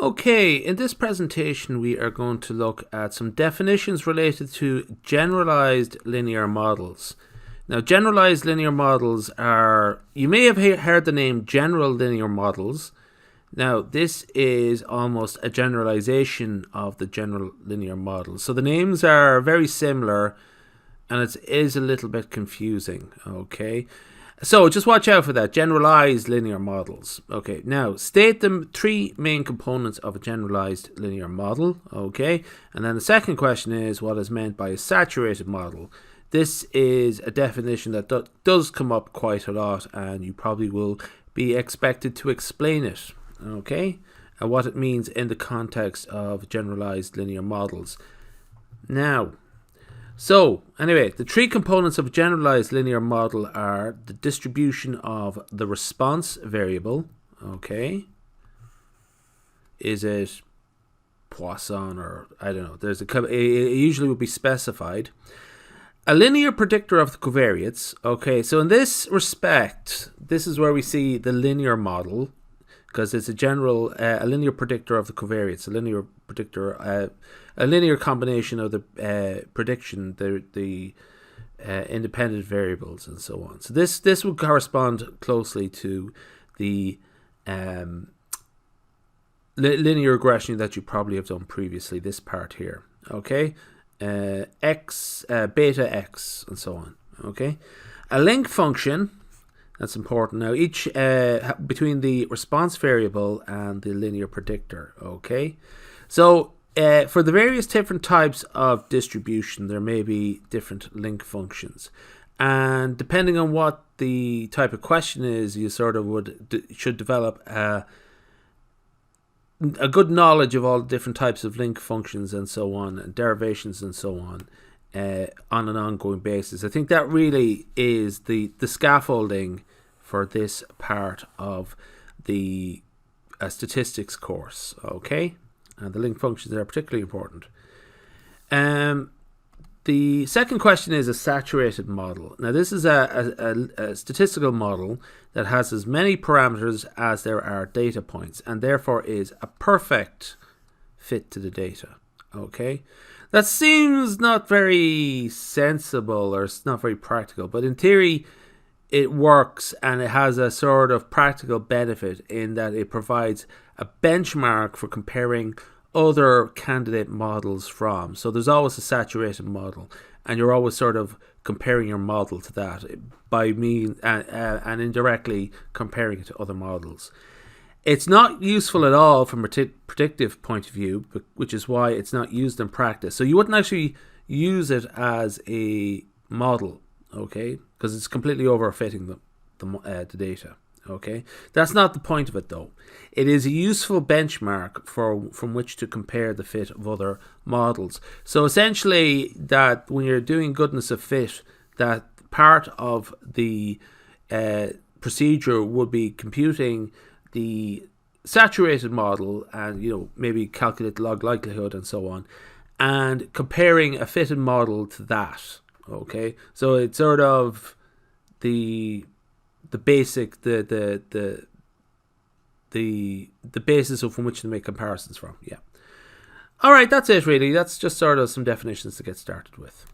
Okay, in this presentation we are going to look at some definitions related to generalized linear models. Now, generalized linear models are, you may have heard the name general linear models. Now, this is almost a generalization of the general linear model. So the names are very similar and it is a little bit confusing, okay? So just watch out for that. Generalized linear models. Okay, now state the three main components of a generalized linear model. Okay, and then the second question is what is meant by a saturated model. This is a definition that does come up quite a lot, and you probably will be expected to explain it. Okay, and what it means in the context of generalized linear models. Now, so, anyway, the three components of a generalized linear model are the distribution of the response variable, okay? Is it Poisson or, I don't know, it usually would be specified. A linear predictor of the covariates, okay? So in this respect, this is where we see the linear model, because it's a linear predictor of the covariates, a linear combination of the prediction, the independent variables, and so on. So this would correspond closely to the linear regression that you probably have done previously. This part here, okay, x, beta x, and so on. Okay, a link function. That's important. Now, each between the response variable and the linear predictor. Okay, so for the various different types of distribution, there may be different link functions, and depending on what the type of question is, you sort of should develop a good knowledge of all the different types of link functions and so on, and derivations and so on an ongoing basis. I think that really is the scaffolding for this part of the statistics course, okay? And the link functions are particularly important. The second question is a saturated model. Now, this is a statistical model that has as many parameters as there are data points, and therefore is a perfect fit to the data, okay? That seems not very sensible, or it's not very practical, but in theory it works, and it has a sort of practical benefit in that it provides a benchmark for comparing other candidate models from. So there's always a saturated model, and you're always sort of comparing your model to that by means and indirectly comparing it to other models. It's not useful at all from a predictive point of view, which is why it's not used in practice. So you wouldn't actually use it as a model, okay, because it's completely overfitting the data. Okay, that's not the point of it though. It is a useful benchmark from which to compare the fit of other models. So essentially, that when you're doing goodness of fit, that part of the procedure would be computing the saturated model and maybe calculate the log likelihood and so on, and comparing a fitted model to that. Okay, so it's sort of the basic the basis from which to make comparisons from. Yeah. All right, that's it really. That's just sort of some definitions to get started with.